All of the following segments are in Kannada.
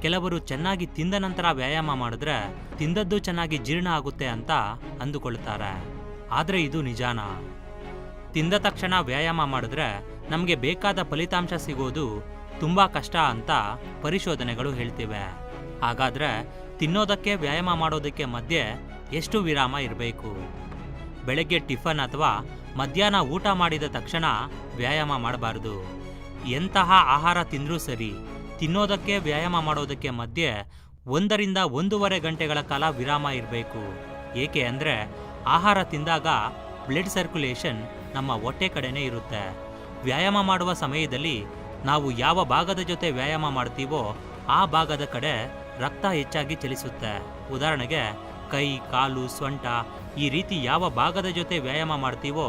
ಕೆಲವರು ಚೆನ್ನಾಗಿ ತಿಂದ ನಂತರ ವ್ಯಾಯಾಮ ಮಾಡಿದ್ರೆ ತಿಂದದ್ದು ಚೆನ್ನಾಗಿ ಜೀರ್ಣ ಆಗುತ್ತೆ ಅಂತ ಅಂದುಕೊಳ್ತಾರೆ. ಆದರೆ ಇದು ನಿಜಾನಾ? ತಿಂದ ತಕ್ಷಣ ವ್ಯಾಯಾಮ ಮಾಡಿದ್ರೆ ನಮಗೆ ಬೇಕಾದ ಫಲಿತಾಂಶ ಸಿಗೋದು ತುಂಬಾ ಕಷ್ಟ ಅಂತ ಪರಿಶೋಧನೆಗಳು ಹೇಳ್ತಿವೆ. ಹಾಗಾದ್ರೆ ತಿನ್ನೋದಕ್ಕೆ ವ್ಯಾಯಾಮ ಮಾಡೋದಕ್ಕೆ ಮಧ್ಯೆ ಎಷ್ಟು ವಿರಾಮ ಇರಬೇಕು? ಬೆಳಗ್ಗೆ ಟಿಫನ್ ಅಥವಾ ಮಧ್ಯಾಹ್ನ ಊಟ ಮಾಡಿದ ತಕ್ಷಣ ವ್ಯಾಯಾಮ ಮಾಡಬಾರ್ದು. ಎಂತಹ ಆಹಾರ ತಿಂದ್ರೂ ಸರಿ, ತಿನ್ನೋದಕ್ಕೆ ವ್ಯಾಯಾಮ ಮಾಡೋದಕ್ಕೆ ಮಧ್ಯೆ 1 ರಿಂದ 1.5 ಗಂಟೆಗಳ ಕಾಲ ವಿರಾಮ ಇರಬೇಕು. ಏಕೆ ಅಂದರೆ ಆಹಾರ ತಿಂದಾಗ ಬ್ಲಡ್ ಸರ್ಕ್ಯುಲೇಷನ್ ನಮ್ಮ ಹೊಟ್ಟೆ ಕಡೆನೇ ಇರುತ್ತೆ. ವ್ಯಾಯಾಮ ಮಾಡುವ ಸಮಯದಲ್ಲಿ ನಾವು ಯಾವ ಭಾಗದ ಜೊತೆ ವ್ಯಾಯಾಮ ಮಾಡ್ತೀವೋ ಆ ಭಾಗದ ಕಡೆ ರಕ್ತ ಹೆಚ್ಚಾಗಿ ಚಲಿಸುತ್ತೆ. ಉದಾಹರಣೆಗೆ ಕೈ, ಕಾಲು, ಸೊಂಟ ಈ ರೀತಿ ಯಾವ ಭಾಗದ ಜೊತೆ ವ್ಯಾಯಾಮ ಮಾಡ್ತೀವೋ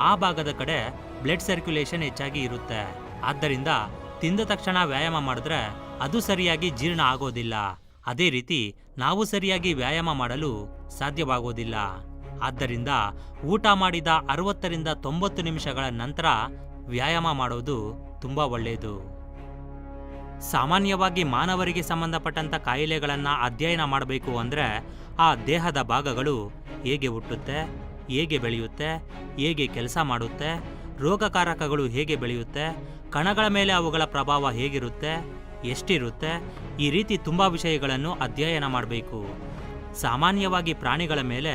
ಆ ಭಾಗದ ಕಡೆ ಬ್ಲಡ್ ಸರ್ಕ್ಯುಲೇಷನ್ ಹೆಚ್ಚಾಗಿ ಇರುತ್ತೆ. ಆದ್ದರಿಂದ ತಿಂದ ತಕ್ಷಣ ವ್ಯಾಯಾಮ ಮಾಡಿದ್ರೆ ಅದು ಸರಿಯಾಗಿ ಜೀರ್ಣ ಆಗೋದಿಲ್ಲ. ಅದೇ ರೀತಿ ನಾವು ಸರಿಯಾಗಿ ವ್ಯಾಯಾಮ ಮಾಡಲು ಸಾಧ್ಯವಾಗೋದಿಲ್ಲ. ಆದ್ದರಿಂದ ಊಟ ಮಾಡಿದ 60 ರಿಂದ 90 ನಿಮಿಷಗಳ ನಂತರ ವ್ಯಾಯಾಮ ಮಾಡೋದು ತುಂಬಾ ಒಳ್ಳೆಯದು. ಸಾಮಾನ್ಯವಾಗಿ ಮಾನವರಿಗೆ ಸಂಬಂಧಪಟ್ಟಂತ ಕಾಯಿಲೆಗಳನ್ನ ಅಧ್ಯಯನ ಮಾಡಬೇಕು ಅಂದ್ರೆ ಆ ದೇಹದ ಭಾಗಗಳು ಹೇಗೆ ಹುಟ್ಟುತ್ತೆ, ಹೇಗೆ ಬೆಳೆಯುತ್ತೆ, ಹೇಗೆ ಕೆಲಸ ಮಾಡುತ್ತೆ, ರೋಗಕಾರಕಗಳು ಹೇಗೆ ಬೆಳೆಯುತ್ತೆ, ಕಣಗಳ ಮೇಲೆ ಅವುಗಳ ಪ್ರಭಾವ ಹೇಗಿರುತ್ತೆ, ಎಷ್ಟಿರುತ್ತೆ, ಈ ರೀತಿ ತುಂಬಾ ವಿಷಯಗಳನ್ನು ಅಧ್ಯಯನ ಮಾಡಬೇಕು. ಸಾಮಾನ್ಯವಾಗಿ ಪ್ರಾಣಿಗಳ ಮೇಲೆ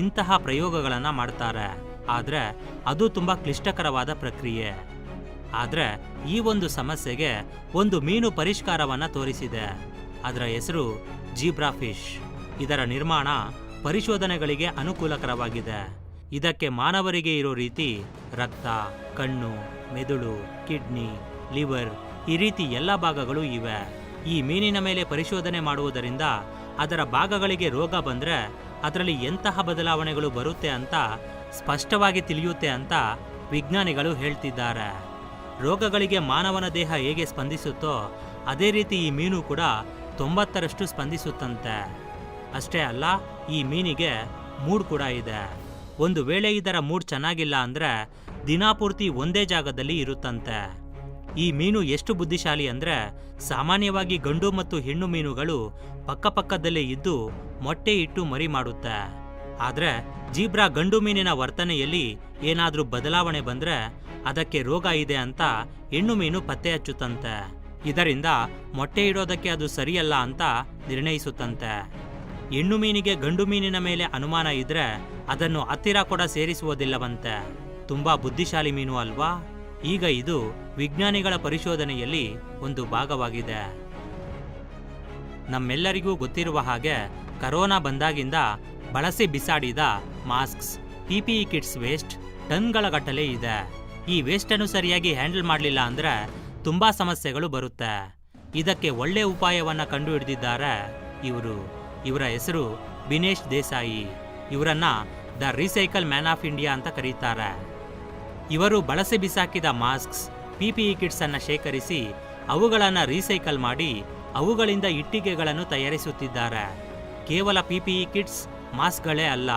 ಇಂತಹ ಪ್ರಯೋಗಗಳನ್ನು ಮಾಡ್ತಾರೆ. ಆದರೆ ಅದು ತುಂಬಾ ಕ್ಲಿಷ್ಟಕರವಾದ ಪ್ರಕ್ರಿಯೆ. ಆದರೆ ಈ ಒಂದು ಸಮಸ್ಯೆಗೆ ಒಂದು ಮೀನು ಪರಿಷ್ಕಾರವನ್ನ ತೋರಿಸಿದೆ. ಅದರ ಹೆಸರು ಜೀಬ್ರಾ ಫಿಶ್. ಇದರ ನಿರ್ಮಾಣ ಪರಿಶೋಧನೆಗಳಿಗೆ ಅನುಕೂಲಕರವಾಗಿದೆ. ಇದಕ್ಕೆ ಮಾನವರಿಗೆ ಇರೋ ರೀತಿ ರಕ್ತ, ಕಣ್ಣು, ಮೆದುಳು, ಕಿಡ್ನಿ, ಲಿವರ್ ಈ ರೀತಿ ಎಲ್ಲ ಭಾಗಗಳು ಇವೆ. ಈ ಮೀನಿನ ಮೇಲೆ ಪರಿಶೋಧನೆ ಮಾಡುವುದರಿಂದ ಅದರ ಭಾಗಗಳಿಗೆ ರೋಗ ಬಂದ್ರೆ ಅದರಲ್ಲಿ ಎಂತಹ ಬದಲಾವಣೆಗಳು ಬರುತ್ತೆ ಅಂತ ಸ್ಪಷ್ಟವಾಗಿ ತಿಳಿಯುತ್ತೆ ಅಂತ ವಿಜ್ಞಾನಿಗಳು ಹೇಳ್ತಿದ್ದಾರೆ. ರೋಗಗಳಿಗೆ ಮಾನವನ ದೇಹ ಹೇಗೆ ಸ್ಪಂದಿಸುತ್ತೋ ಅದೇ ರೀತಿ ಈ ಮೀನು ಕೂಡ 90ರಷ್ಟು ಸ್ಪಂದಿಸುತ್ತಂತೆ. ಅಷ್ಟೇ ಅಲ್ಲ, ಈ ಮೀನಿಗೆ ಮೂಡ್ ಕೂಡ ಇದೆ. ಒಂದು ವೇಳೆ ಇದರ ಮೂಡ್ ಚೆನ್ನಾಗಿಲ್ಲ ಅಂದ್ರೆ ದಿನಾಪೂರ್ತಿ ಒಂದೇ ಜಾಗದಲ್ಲಿ ಇರುತ್ತಂತೆ. ಈ ಮೀನು ಎಷ್ಟು ಬುದ್ಧಿಶಾಲಿ ಅಂದ್ರೆ ಸಾಮಾನ್ಯವಾಗಿ ಗಂಡು ಮತ್ತು ಹೆಣ್ಣು ಮೀನುಗಳು ಪಕ್ಕಪಕ್ಕದಲ್ಲೇ ಇದ್ದು ಮೊಟ್ಟೆ ಇಟ್ಟು ಮರಿ ಮಾಡುತ್ತೆ. ಆದ್ರೆ ಜೀಬ್ರಾ ಗಂಡು ಮೀನಿನ ವರ್ತನೆಯಲ್ಲಿ ಏನಾದ್ರೂ ಬದಲಾವಣೆ ಬಂದ್ರೆ ಅದಕ್ಕೆ ರೋಗ ಇದೆ ಅಂತ ಹೆಣ್ಣು ಮೀನು ಪತ್ತೆ ಹಚ್ಚುತ್ತಂತೆ. ಇದರಿಂದ ಮೊಟ್ಟೆ ಇಡೋದಕ್ಕೆ ಅದು ಸರಿಯಲ್ಲ ಅಂತ ನಿರ್ಣಯಿಸುತ್ತಂತೆ. ಹೆಣ್ಣು ಮೀನಿಗೆ ಗಂಡು ಮೀನಿನ ಮೇಲೆ ಅನುಮಾನ ಇದ್ರೆ ಅದನ್ನು ಹತ್ತಿರ ಕೂಡ ಸೇರಿಸುವುದಿಲ್ಲವಂತೆ. ತುಂಬಾ ಬುದ್ಧಿಶಾಲಿ ಮೀನು ಅಲ್ವಾ? ಈಗ ಇದು ವಿಜ್ಞಾನಿಗಳ ಪರಿಶೋಧನೆಯಲ್ಲಿ ಒಂದು ಭಾಗವಾಗಿದೆ. ನಮ್ಮೆಲ್ಲರಿಗೂ ಗೊತ್ತಿರುವ ಹಾಗೆ ಕರೋನಾ ಬಂದಾಗಿಂದ ಬಳಸಿ ಬಿಸಾಡಿದ ಮಾಸ್ಕ್ಸ್, PPE ಕಿಟ್ಸ್ ವೇಸ್ಟ್ ಟನ್ಗಳ ಗಟ್ಟಲೆ ಇದೆ. ಈ ವೇಸ್ಟ್ ಅನ್ನು ಸರಿಯಾಗಿ ಹ್ಯಾಂಡಲ್ ಮಾಡಲಿಲ್ಲ ಅಂದ್ರೆ ತುಂಬಾ ಸಮಸ್ಯೆಗಳು ಬರುತ್ತೆ. ಇದಕ್ಕೆ ಒಳ್ಳೆ ಉಪಾಯವನ್ನ ಕಂಡು ಹಿಡಿದಿದ್ದಾರೆ ಇವರ ಹೆಸರು ಬಿನೇಶ್ ದೇಸಾಯಿ. ಇವರನ್ನ the recycle man of India ಅಂತ ಕರೀತಾರೆ. ಇವರು ಬಳಸಿ ಬಿಸಾಕಿದ ಮಾಸ್ಕ್ಸ್, PPE ಕಿಟ್ಸ್ ಅನ್ನ ಶೇಖರಿಸಿ ಅವುಗಳನ್ನು ರೀಸೈಕಲ್ ಮಾಡಿ ಅವುಗಳಿಂದ ಇಟ್ಟಿಗೆಗಳನ್ನು ತಯಾರಿಸುತ್ತಿದ್ದಾರೆ. ಕೇವಲ PPE ಕಿಟ್ಸ್, ಮಾಸ್ಕ್ಗಳೇ ಅಲ್ಲ,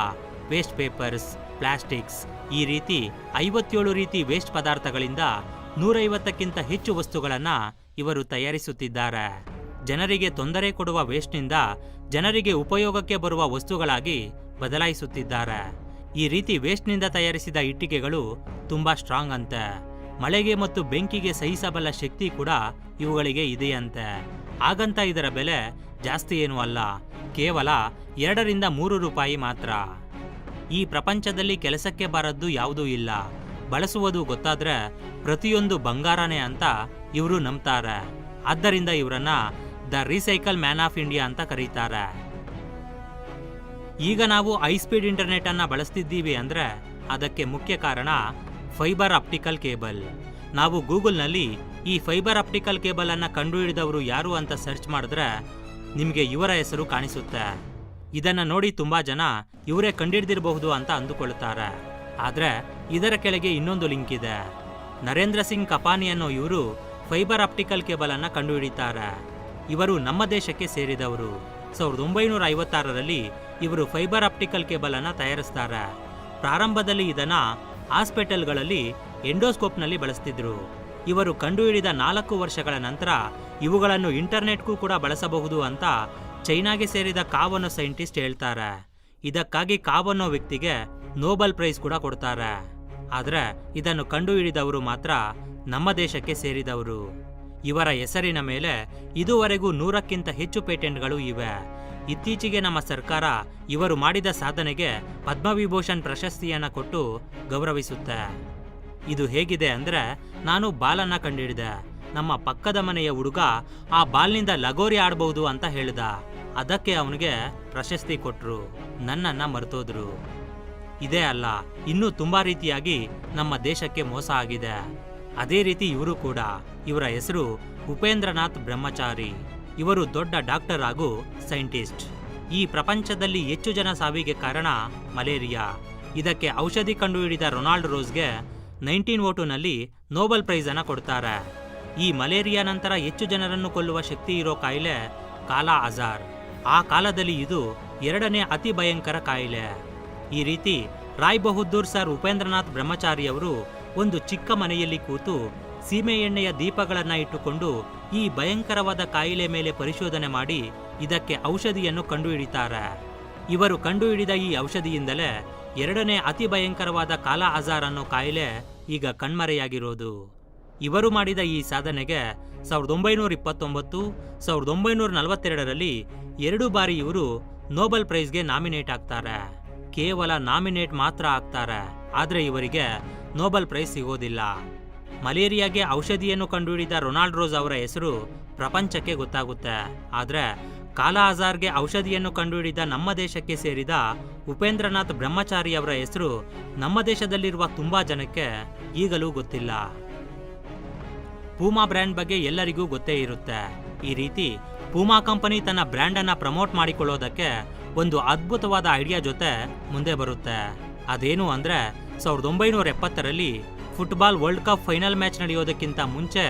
ವೇಸ್ಟ್ ಪೇಪರ್ಸ್, ಪ್ಲಾಸ್ಟಿಕ್ಸ್ ಈ ರೀತಿ 57 ರೀತಿ ವೇಸ್ಟ್ ಪದಾರ್ಥಗಳಿಂದ 150ಕ್ಕಿಂತ ಹೆಚ್ಚು ವಸ್ತುಗಳನ್ನು ಇವರು ತಯಾರಿಸುತ್ತಿದ್ದಾರೆ. ಜನರಿಗೆ ತೊಂದರೆ ಕೊಡುವ ವೇಸ್ಟ್ನಿಂದ ಜನರಿಗೆ ಉಪಯೋಗಕ್ಕೆ ಬರುವ ವಸ್ತುಗಳಾಗಿ ಬದಲಾಯಿಸುತ್ತಿದ್ದಾರೆ. ಈ ರೀತಿ ವೇಸ್ಟ್ನಿಂದ ತಯಾರಿಸಿದ ಇಟ್ಟಿಗೆಗಳು ತುಂಬಾ ಸ್ಟ್ರಾಂಗ್ ಅಂತೆ. ಮಳೆಗೆ ಮತ್ತು ಬೆಂಕಿಗೆ ಸಹಿಸಬಲ್ಲ ಶಕ್ತಿ ಕೂಡ ಇವುಗಳಿಗೆ ಇದೆಯಂತೆ. ಹಾಗಂತ ಇದರ ಬೆಲೆ ಜಾಸ್ತಿ ಏನೂ ಅಲ್ಲ, ಕೇವಲ 2 ರಿಂದ 3 ರೂಪಾಯಿ ಮಾತ್ರ. ಈ ಪ್ರಪಂಚದಲ್ಲಿ ಕೆಲಸಕ್ಕೆ ಬಾರದ್ದು ಯಾವುದೂ ಇಲ್ಲ. ಬಳಸುವುದು ಗೊತ್ತಾದ್ರೆ ಪ್ರತಿಯೊಂದು ಬಂಗಾರನೇ ಅಂತ ಇವರು ನಂಬ್ತಾರೆ. ಆದ್ದರಿಂದ ಇವರನ್ನ the recycle man of India ಅಂತ ಕರೀತಾರೆ. ಈಗ ನಾವು ಹೈ ಸ್ಪೀಡ್ ಇಂಟರ್ನೆಟ್ ಅನ್ನ ಬಳಸ್ತಿದ್ದೀವಿ ಅಂದ್ರೆ ಅದಕ್ಕೆ ಮುಖ್ಯ ಕಾರಣ ಫೈಬರ್ ಆಪ್ಟಿಕಲ್ ಕೇಬಲ್. ನಾವು ಗೂಗಲ್ನಲ್ಲಿ ಈ ಫೈಬರ್ ಆಪ್ಟಿಕಲ್ ಕೇಬಲ್ ಅನ್ನ ಕಂಡುಹಿಡಿದವರು ಯಾರು ಅಂತ ಸರ್ಚ್ ಮಾಡಿದ್ರೆ ನಿಮಗೆ ಇವರ ಹೆಸರು ಕಾಣಿಸುತ್ತೆ. ಇದನ್ನ ನೋಡಿ ತುಂಬಾ ಜನ ಇವರೇ ಕಂಡುಹಿಡಿದಿರಬಹುದು ಅಂತ ಅಂದುಕೊಳ್ಳುತ್ತಾರೆ. ಆದ್ರೆ ಇದರ ಕೆಳಗೆ ಇನ್ನೊಂದು ಲಿಂಕ್ ಇದೆ. ನರೇಂದ್ರ ಸಿಂಗ್ ಕಪಾನಿ ಅನ್ನೋ ಇವರು ಫೈಬರ್ ಆಪ್ಟಿಕಲ್ ಕೇಬಲ್ ಅನ್ನ ಕಂಡುಹಿಡಿತಾರೆ. ಇವರು ನಮ್ಮ ದೇಶಕ್ಕೆ ಸೇರಿದವರು. 1956ರಲ್ಲಿ ಇವರು ಫೈಬರ್ ಆಪ್ಟಿಕಲ್ ಕೇಬಲ್ ಅನ್ನ ತಯಾರಿಸ್ತಾರೆ. ಪ್ರಾರಂಭದಲ್ಲಿ ಇದನ್ನ ಹಾಸ್ಪಿಟಲ್ಗಳಲ್ಲಿ ಎಂಡೋಸ್ಕೋಪ್ನಲ್ಲಿ ಬಳಸ್ತಿದ್ರು. ಇವರು ಕಂಡುಹಿಡಿದ 4 ವರ್ಷಗಳ ನಂತರ ಇವುಗಳನ್ನು ಇಂಟರ್ನೆಟ್ಗೂ ಕೂಡ ಬಳಸಬಹುದು ಅಂತ ಚೈನಾಗೆ ಸೇರಿದ ಕಾವ್ ಅನ್ನೋ ಸೈಂಟಿಸ್ಟ್ ಹೇಳ್ತಾರೆ. ಇದಕ್ಕಾಗಿ ಕಾವ್ ಅನ್ನೋ ವ್ಯಕ್ತಿಗೆ ನೋಬೆಲ್ ಪ್ರೈಸ್ ಕೂಡ ಕೊಡ್ತಾರೆ. ಆದ್ರೆ ಇದನ್ನು ಕಂಡುಹಿಡಿದವರು ಮಾತ್ರ ನಮ್ಮ ದೇಶಕ್ಕೆ ಸೇರಿದವರು. ಇವರ ಹೆಸರಿನ ಮೇಲೆ ಇದುವರೆಗೂ 100ಕ್ಕಿಂತ ಹೆಚ್ಚು ಪೇಟೆಂಟ್ಗಳು ಇವೆ. ಇತ್ತೀಚೆಗೆ ನಮ್ಮ ಸರ್ಕಾರ ಇವರು ಮಾಡಿದ ಸಾಧನೆಗೆ ಪದ್ಮವಿಭೂಷಣ್ ಪ್ರಶಸ್ತಿಯನ್ನ ಕೊಟ್ಟು ಗೌರವಿಸುತ್ತೆ. ಇದು ಹೇಗಿದೆ ಅಂದ್ರೆ, ನಾನು ಬಾಲನ್ನ ಕಂಡಿಡಿದೆ, ನಮ್ಮ ಪಕ್ಕದ ಮನೆಯ ಹುಡುಗ ಆ ಬಾಲ್ನಿಂದ ಲಗೋರಿ ಆಡಬಹುದು ಅಂತ ಹೇಳ್ದ, ಅದಕ್ಕೆ ಅವನಿಗೆ ಪ್ರಶಸ್ತಿ ಕೊಟ್ರು, ನನ್ನನ್ನ ಮರ್ತೋದ್ರು. ಇದೇ ಅಲ್ಲ, ಇನ್ನೂ ತುಂಬಾ ರೀತಿಯಾಗಿ ನಮ್ಮ ದೇಶಕ್ಕೆ ಮೋಸ ಆಗಿದೆ. ಅದೇ ರೀತಿ ಇವರು ಕೂಡ. ಇವರ ಹೆಸರು ಉಪೇಂದ್ರನಾಥ್ ಬ್ರಹ್ಮಚಾರಿ. ಇವರು ದೊಡ್ಡ ಡಾಕ್ಟರ್ ಹಾಗೂ ಸೈಂಟಿಸ್ಟ್. ಈ ಪ್ರಪಂಚದಲ್ಲಿ ಹೆಚ್ಚು ಜನ ಸಾವಿಗೆ ಕಾರಣ ಮಲೇರಿಯಾ. ಇದಕ್ಕೆ ಔಷಧಿ ಕಂಡುಹಿಡಿದ ರೊನಾಲ್ಡ್ ರೋಸ್ಗೆ 1902ನಲ್ಲಿ ನೋಬೆಲ್ ಪ್ರೈಸ್ ಅನ್ನ ಕೊಡ್ತಾರೆ. ಈ ಮಲೇರಿಯಾ ನಂತರ ಹೆಚ್ಚು ಜನರನ್ನು ಕೊಲ್ಲುವ ಶಕ್ತಿ ಇರೋ ಕಾಯಿಲೆ ಕಾಲಾ ಅಜಾರ್. ಆ ಕಾಲದಲ್ಲಿ ಇದು 2ನೇ ಅತಿ ಭಯಂಕರ ಕಾಯಿಲೆ. ಈ ರೀತಿ ರಾಯ್ ಬಹದ್ದೂರ್ ಸರ್ ಉಪೇಂದ್ರನಾಥ್ ಬ್ರಹ್ಮಚಾರಿಯವರು ಒಂದು ಚಿಕ್ಕ ಮನೆಯಲ್ಲಿ ಕೂತು ಸೀಮೆ ಎಣ್ಣೆಯ ದೀಪಗಳನ್ನ ಇಟ್ಟುಕೊಂಡು ಈ ಭಯಂಕರವಾದ ಕಾಯಿಲೆ ಮೇಲೆ ಪರಿಶೋಧನೆ ಮಾಡಿ ಇದಕ್ಕೆ ಔಷಧಿಯನ್ನು ಕಂಡುಹಿಡಿತಾರೆ. ಇವರು ಕಂಡುಹಿಡಿದ ಈ ಔಷಧಿಯಿಂದಲೇ 2ನೇ ಅತಿ ಭಯಂಕರವಾದ ಕಾಲಾ ಅಜಾರ್ ಅನ್ನೋ ಕಾಯಿಲೆ ಈಗ ಕಣ್ಮರೆಯಾಗಿರೋದು. ಇವರು ಮಾಡಿದ ಈ ಸಾಧನೆಗೆ 1929, 1942ರಲ್ಲಿ 2 ಬಾರಿ ಇವರು ನೋಬೆಲ್ ಪ್ರೈಸ್ಗೆ ನಾಮಿನೇಟ್ ಆಗ್ತಾರೆ. ಕೇವಲ ನಾಮಿನೇಟ್ ಮಾತ್ರ ಆಗ್ತಾರೆ, ಆದ್ರೆ ಇವರಿಗೆ ನೋಬೆಲ್ ಪ್ರೈಸ್ ಸಿಗೋದಿಲ್ಲ. ಮಲೇರಿಯಾಗೆ ಔಷಧಿಯನ್ನು ಕಂಡುಹಿಡಿದ ರೊನಾಲ್ಡ್ ರೋಸ್ ಅವರ ಹೆಸರು ಪ್ರಪಂಚಕ್ಕೆ ಗೊತ್ತಾಗುತ್ತೆ. ಆದ್ರೆ ಕಾಲಾ ಅಜಾರ್ಗೆ ಔಷಧಿಯನ್ನು ಕಂಡುಹಿಡಿದ ನಮ್ಮ ದೇಶಕ್ಕೆ ಸೇರಿದ ಉಪೇಂದ್ರನಾಥ್ ಬ್ರಹ್ಮಚಾರಿ ಅವರ ಹೆಸರು ನಮ್ಮ ದೇಶದಲ್ಲಿರುವ ತುಂಬಾ ಜನಕ್ಕೆ ಈಗಲೂ ಗೊತ್ತಿಲ್ಲ. ಪೂಮಾ ಬ್ರ್ಯಾಂಡ್ ಬಗ್ಗೆ ಎಲ್ಲರಿಗೂ ಗೊತ್ತೇ ಇರುತ್ತೆ. ಈ ರೀತಿ ಪೂಮಾ ಕಂಪನಿ ತನ್ನ ಬ್ರ್ಯಾಂಡ್ ಅನ್ನ ಪ್ರಮೋಟ್ ಮಾಡಿಕೊಳ್ಳೋದಕ್ಕೆ ಒಂದು ಅದ್ಭುತವಾದ ಐಡಿಯಾ ಜೊತೆ ಮುಂದೆ ಬರುತ್ತೆ. ಅದೇನು ಅಂದ್ರೆ 1970ರಲ್ಲಿ football world cup final match ನಡೆಯೋದಕ್ಕಿಂತ ಮುಂಚೆ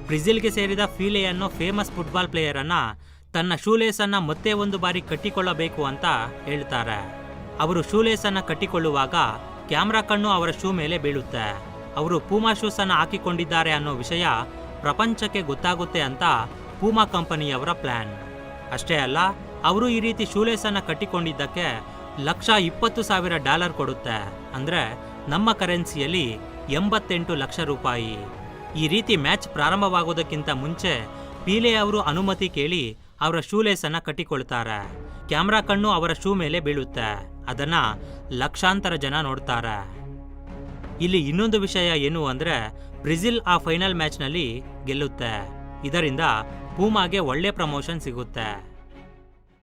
ಬ್ರೆಜಿಲ್ಗೆ ಸೇರಿದ ಫೀಲೆ ಅನ್ನೋ ಫೇಮಸ್ ಫುಟ್ಬಾಲ್ ಪ್ಲೇಯರ್ ಅನ್ನ ತನ್ನ ಶೂಲೇಸ್ ಅನ್ನ ಮತ್ತೆ ಒಂದು ಬಾರಿ ಕಟ್ಟಿಕೊಳ್ಳಬೇಕು ಅಂತ ಹೇಳ್ತಾರೆ. ಅವರು ಶೂಲೇಸ್ ಅನ್ನ ಕಟ್ಟಿಕೊಳ್ಳುವಾಗ ಕ್ಯಾಮ್ರಾ ಕಣ್ಣು ಅವರ ಶೂ ಮೇಲೆ ಬೀಳುತ್ತೆ. ಅವರು ಪೂಮಾ ಶೂಸ್ ಅನ್ನ ಹಾಕಿಕೊಂಡಿದ್ದಾರೆ ಅನ್ನೋ ವಿಷಯ ಪ್ರಪಂಚಕ್ಕೆ ಗೊತ್ತಾಗುತ್ತೆ ಅಂತ ಪೂಮಾ ಕಂಪನಿಯವರ ಪ್ಲಾನ್. ಅಷ್ಟೇ ಅಲ್ಲ, ಅವರು ಈ ರೀತಿ ಶೂಲೇಸ್ ಅನ್ನ ಕಟ್ಟಿಕೊಂಡಿದ್ದಕ್ಕೆ $120,000 ಕೊಡುತ್ತೆ. ಅಂದ್ರೆ ನಮ್ಮ ಕರೆನ್ಸಿಯಲ್ಲಿ 88 ಲಕ್ಷ ರೂಪಾಯಿ. ಈ ರೀತಿ ಮ್ಯಾಚ್ ಪ್ರಾರಂಭವಾಗೋದಕ್ಕಿಂತ ಮುಂಚೆ ಪೀಲೆ ಅವರು ಅನುಮತಿ ಕೇಳಿ ಅವರ ಶೂಲೇಸ್ ಅನ್ನ ಕಟ್ಟಿಕೊಳ್ತಾರೆ. ಕ್ಯಾಮ್ರಾ ಕಣ್ಣು ಅವರ ಶೂ ಮೇಲೆ ಬೀಳುತ್ತೆ. ಅದನ್ನ ಲಕ್ಷಾಂತರ ಜನ ನೋಡ್ತಾರೆ. ಇಲ್ಲಿ ಇನ್ನೊಂದು ವಿಷಯ ಏನು ಅಂದ್ರೆ, ಬ್ರೆಜಿಲ್ ಆ ಫೈನಲ್ ಮ್ಯಾಚ್ನಲ್ಲಿ ಗೆಲ್ಲುತ್ತೆ. ಇದರಿಂದ ಪೂಮಾಗೆ ಒಳ್ಳೆ ಪ್ರಮೋಷನ್ ಸಿಗುತ್ತೆ.